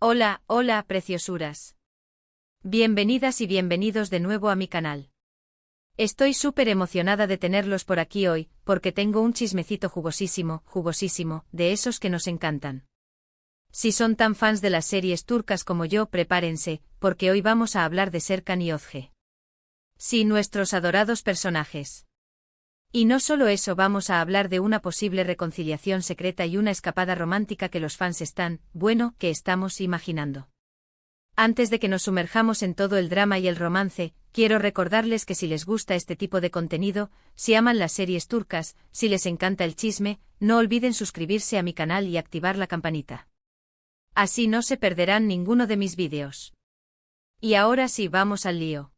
Hola, hola, preciosuras. Bienvenidas y bienvenidos de nuevo a mi canal. Estoy súper emocionada de tenerlos por aquí hoy, porque tengo un chismecito jugosísimo, jugosísimo, de esos que nos encantan. Si son tan fans de las series turcas como yo, prepárense, porque hoy vamos a hablar de Serkan y Özge. Sí, nuestros adorados personajes. Y no solo eso, vamos a hablar de una posible reconciliación secreta y una escapada romántica que los fans que estamos imaginando. Antes de que nos sumerjamos en todo el drama y el romance, quiero recordarles que si les gusta este tipo de contenido, si aman las series turcas, si les encanta el chisme, no olviden suscribirse a mi canal y activar la campanita. Así no se perderán ninguno de mis vídeos. Y ahora sí, vamos al lío.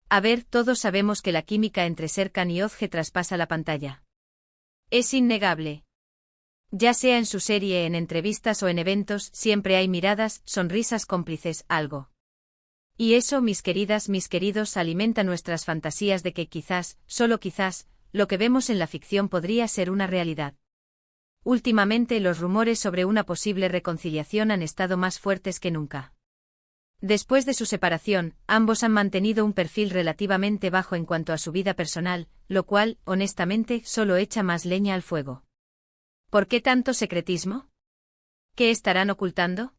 A ver, todos sabemos que la química entre Serkan y Özge traspasa la pantalla. Es innegable. Ya sea en su serie, en entrevistas o en eventos, siempre hay miradas, sonrisas cómplices, algo. Y eso, mis queridas, mis queridos, alimenta nuestras fantasías de que quizás, solo quizás, lo que vemos en la ficción podría ser una realidad. Últimamente los rumores sobre una posible reconciliación han estado más fuertes que nunca. Después de su separación, ambos han mantenido un perfil relativamente bajo en cuanto a su vida personal, lo cual, honestamente, solo echa más leña al fuego. ¿Por qué tanto secretismo? ¿Qué estarán ocultando?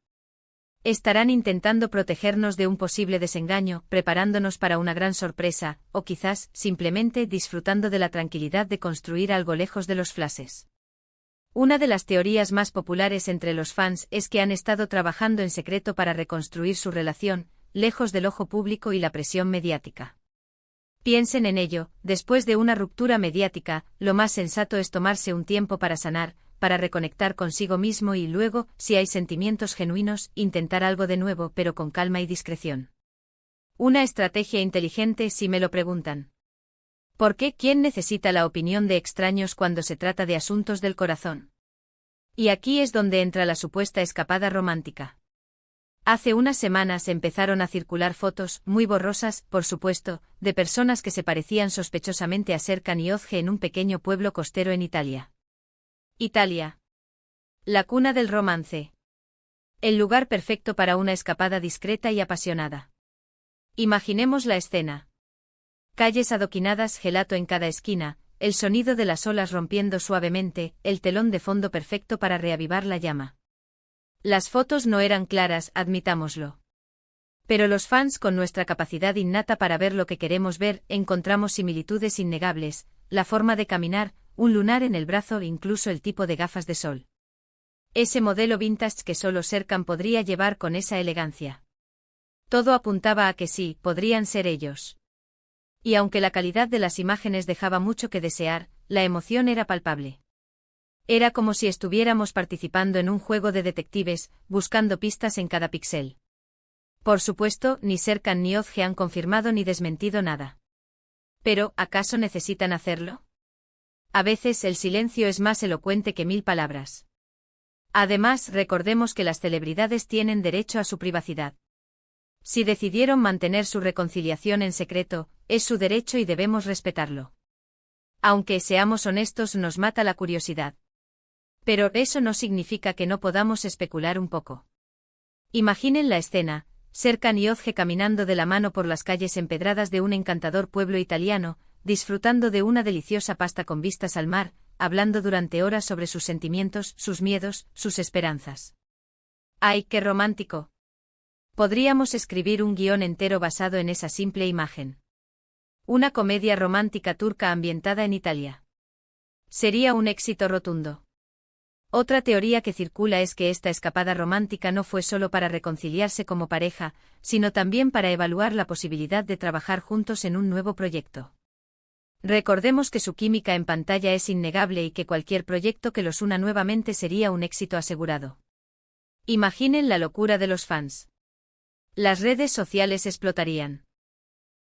¿Estarán intentando protegernos de un posible desengaño, preparándonos para una gran sorpresa, o quizás, simplemente disfrutando de la tranquilidad de construir algo lejos de los flashes? Una de las teorías más populares entre los fans es que han estado trabajando en secreto para reconstruir su relación, lejos del ojo público y la presión mediática. Piensen en ello, después de una ruptura mediática, lo más sensato es tomarse un tiempo para sanar, para reconectar consigo mismo y luego, si hay sentimientos genuinos, intentar algo de nuevo pero con calma y discreción. Una estrategia inteligente si me lo preguntan. ¿Por qué? ¿Quién necesita la opinión de extraños cuando se trata de asuntos del corazón? Y aquí es donde entra la supuesta escapada romántica. Hace unas semanas empezaron a circular fotos, muy borrosas, por supuesto, de personas que se parecían sospechosamente a Serkan y Özge en un pequeño pueblo costero en Italia. Italia. La cuna del romance. El lugar perfecto para una escapada discreta y apasionada. Imaginemos la escena. Calles adoquinadas, gelato en cada esquina, el sonido de las olas rompiendo suavemente, el telón de fondo perfecto para reavivar la llama. Las fotos no eran claras, admitámoslo. Pero los fans, con nuestra capacidad innata para ver lo que queremos ver, encontramos similitudes innegables, la forma de caminar, un lunar en el brazo e incluso el tipo de gafas de sol. Ese modelo vintage que solo Serkan podría llevar con esa elegancia. Todo apuntaba a que sí, podrían ser ellos. Y aunque la calidad de las imágenes dejaba mucho que desear, la emoción era palpable. Era como si estuviéramos participando en un juego de detectives, buscando pistas en cada píxel. Por supuesto, ni Serkan ni Özge han confirmado ni desmentido nada. Pero, ¿acaso necesitan hacerlo? A veces el silencio es más elocuente que 1000 palabras. Además, recordemos que las celebridades tienen derecho a su privacidad. Si decidieron mantener su reconciliación en secreto, es su derecho y debemos respetarlo. Aunque, seamos honestos, nos mata la curiosidad. Pero eso no significa que no podamos especular un poco. Imaginen la escena, Serkan y Özge caminando de la mano por las calles empedradas de un encantador pueblo italiano, disfrutando de una deliciosa pasta con vistas al mar, hablando durante horas sobre sus sentimientos, sus miedos, sus esperanzas. ¡Ay, qué romántico! Podríamos escribir un guión entero basado en esa simple imagen. Una comedia romántica turca ambientada en Italia. Sería un éxito rotundo. Otra teoría que circula es que esta escapada romántica no fue solo para reconciliarse como pareja, sino también para evaluar la posibilidad de trabajar juntos en un nuevo proyecto. Recordemos que su química en pantalla es innegable y que cualquier proyecto que los una nuevamente sería un éxito asegurado. Imaginen la locura de los fans. Las redes sociales explotarían.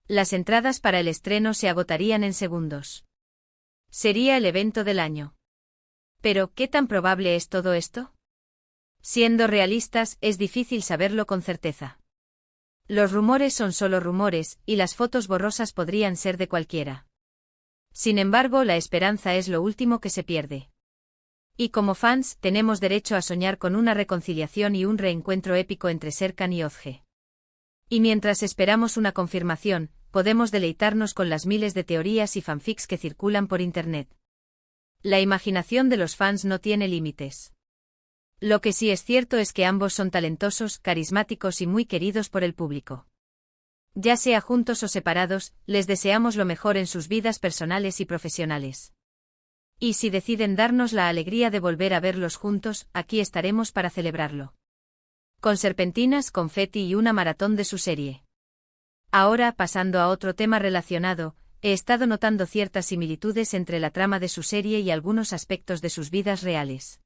Las entradas para el estreno se agotarían en segundos. Sería el evento del año. Pero, ¿qué tan probable es todo esto? Siendo realistas, es difícil saberlo con certeza. Los rumores son solo rumores, y las fotos borrosas podrían ser de cualquiera. Sin embargo, la esperanza es lo último que se pierde. Y como fans, tenemos derecho a soñar con una reconciliación y un reencuentro épico entre Serkan y Özge. Y mientras esperamos una confirmación, podemos deleitarnos con las miles de teorías y fanfics que circulan por internet. La imaginación de los fans no tiene límites. Lo que sí es cierto es que ambos son talentosos, carismáticos y muy queridos por el público. Ya sea juntos o separados, les deseamos lo mejor en sus vidas personales y profesionales. Y si deciden darnos la alegría de volver a verlos juntos, aquí estaremos para celebrarlo. Con serpentinas, confeti y una maratón de su serie. Ahora, pasando a otro tema relacionado, he estado notando ciertas similitudes entre la trama de su serie y algunos aspectos de sus vidas reales.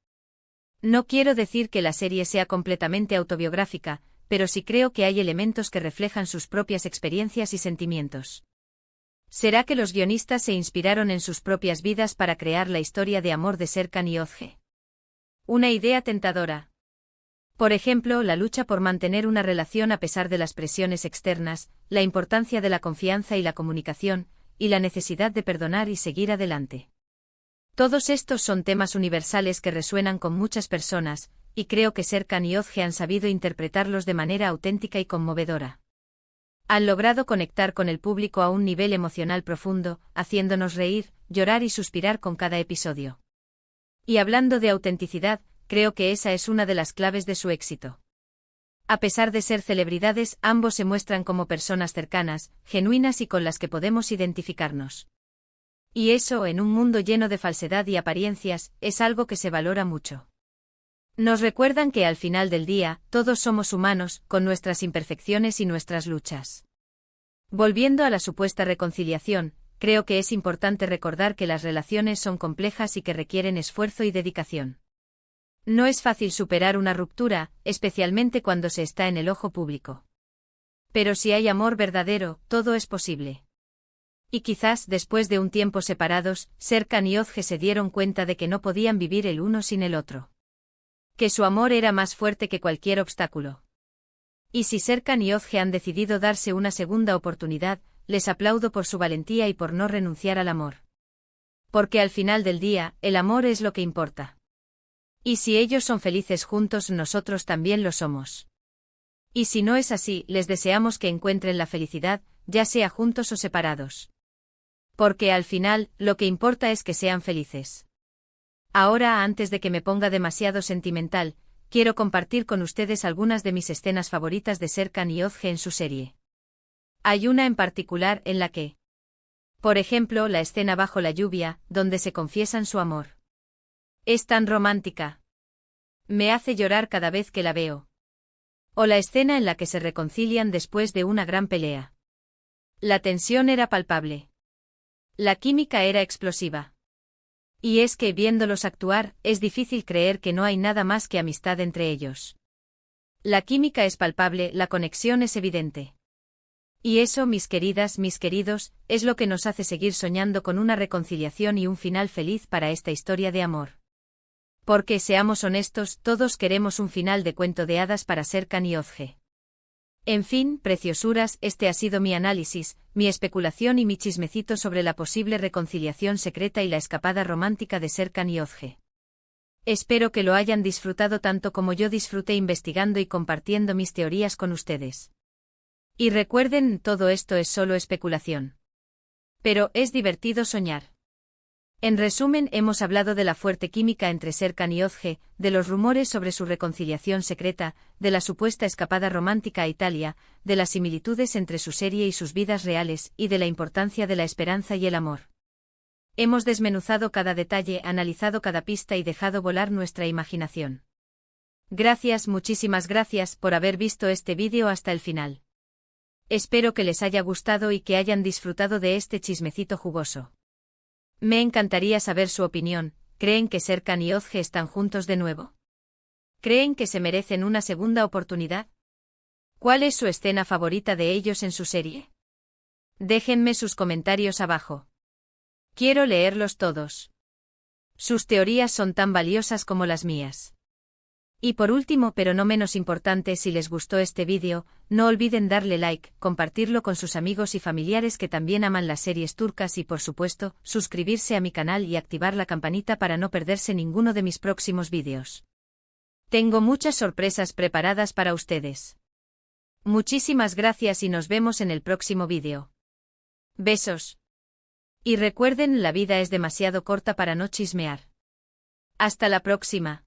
No quiero decir que la serie sea completamente autobiográfica, pero sí creo que hay elementos que reflejan sus propias experiencias y sentimientos. ¿Será que los guionistas se inspiraron en sus propias vidas para crear la historia de amor de Serkan y Özge? Una idea tentadora. Por ejemplo, la lucha por mantener una relación a pesar de las presiones externas, la importancia de la confianza y la comunicación, y la necesidad de perdonar y seguir adelante. Todos estos son temas universales que resuenan con muchas personas, y creo que Serkan y Özge han sabido interpretarlos de manera auténtica y conmovedora. Han logrado conectar con el público a un nivel emocional profundo, haciéndonos reír, llorar y suspirar con cada episodio. Y hablando de autenticidad, creo que esa es una de las claves de su éxito. A pesar de ser celebridades, ambos se muestran como personas cercanas, genuinas y con las que podemos identificarnos. Y eso, en un mundo lleno de falsedad y apariencias, es algo que se valora mucho. Nos recuerdan que al final del día, todos somos humanos, con nuestras imperfecciones y nuestras luchas. Volviendo a la supuesta reconciliación, creo que es importante recordar que las relaciones son complejas y que requieren esfuerzo y dedicación. No es fácil superar una ruptura, especialmente cuando se está en el ojo público. Pero si hay amor verdadero, todo es posible. Y quizás, después de un tiempo separados, Serkan y Özge se dieron cuenta de que no podían vivir el uno sin el otro. Que su amor era más fuerte que cualquier obstáculo. Y si Serkan y Özge han decidido darse una segunda oportunidad, les aplaudo por su valentía y por no renunciar al amor. Porque al final del día, el amor es lo que importa. Y si ellos son felices juntos, nosotros también lo somos. Y si no es así, les deseamos que encuentren la felicidad, ya sea juntos o separados. Porque al final, lo que importa es que sean felices. Ahora, antes de que me ponga demasiado sentimental, quiero compartir con ustedes algunas de mis escenas favoritas de Serkan y Özge en su serie. Hay una en particular en la que, por ejemplo, la escena bajo la lluvia, donde se confiesan su amor. Es tan romántica. Me hace llorar cada vez que la veo. O la escena en la que se reconcilian después de una gran pelea. La tensión era palpable. La química era explosiva. Y es que, viéndolos actuar, es difícil creer que no hay nada más que amistad entre ellos. La química es palpable, la conexión es evidente. Y eso, mis queridas, mis queridos, es lo que nos hace seguir soñando con una reconciliación y un final feliz para esta historia de amor. Porque, seamos honestos, todos queremos un final de cuento de hadas para Serkan y Özge. En fin, preciosuras, este ha sido mi análisis, mi especulación y mi chismecito sobre la posible reconciliación secreta y la escapada romántica de Serkan y Özge. Espero que lo hayan disfrutado tanto como yo disfruté investigando y compartiendo mis teorías con ustedes. Y recuerden, todo esto es solo especulación. Pero es divertido soñar. En resumen, hemos hablado de la fuerte química entre Serkan y Özge, de los rumores sobre su reconciliación secreta, de la supuesta escapada romántica a Italia, de las similitudes entre su serie y sus vidas reales, y de la importancia de la esperanza y el amor. Hemos desmenuzado cada detalle, analizado cada pista y dejado volar nuestra imaginación. Gracias, muchísimas gracias por haber visto este vídeo hasta el final. Espero que les haya gustado y que hayan disfrutado de este chismecito jugoso. Me encantaría saber su opinión. ¿Creen que Serkan y Özge están juntos de nuevo? ¿Creen que se merecen una segunda oportunidad? ¿Cuál es su escena favorita de ellos en su serie? Déjenme sus comentarios abajo. Quiero leerlos todos. Sus teorías son tan valiosas como las mías. Y por último pero no menos importante, si les gustó este vídeo, no olviden darle like, compartirlo con sus amigos y familiares que también aman las series turcas y por supuesto, suscribirse a mi canal y activar la campanita para no perderse ninguno de mis próximos vídeos. Tengo muchas sorpresas preparadas para ustedes. Muchísimas gracias y nos vemos en el próximo vídeo. Besos. Y recuerden, la vida es demasiado corta para no chismear. Hasta la próxima.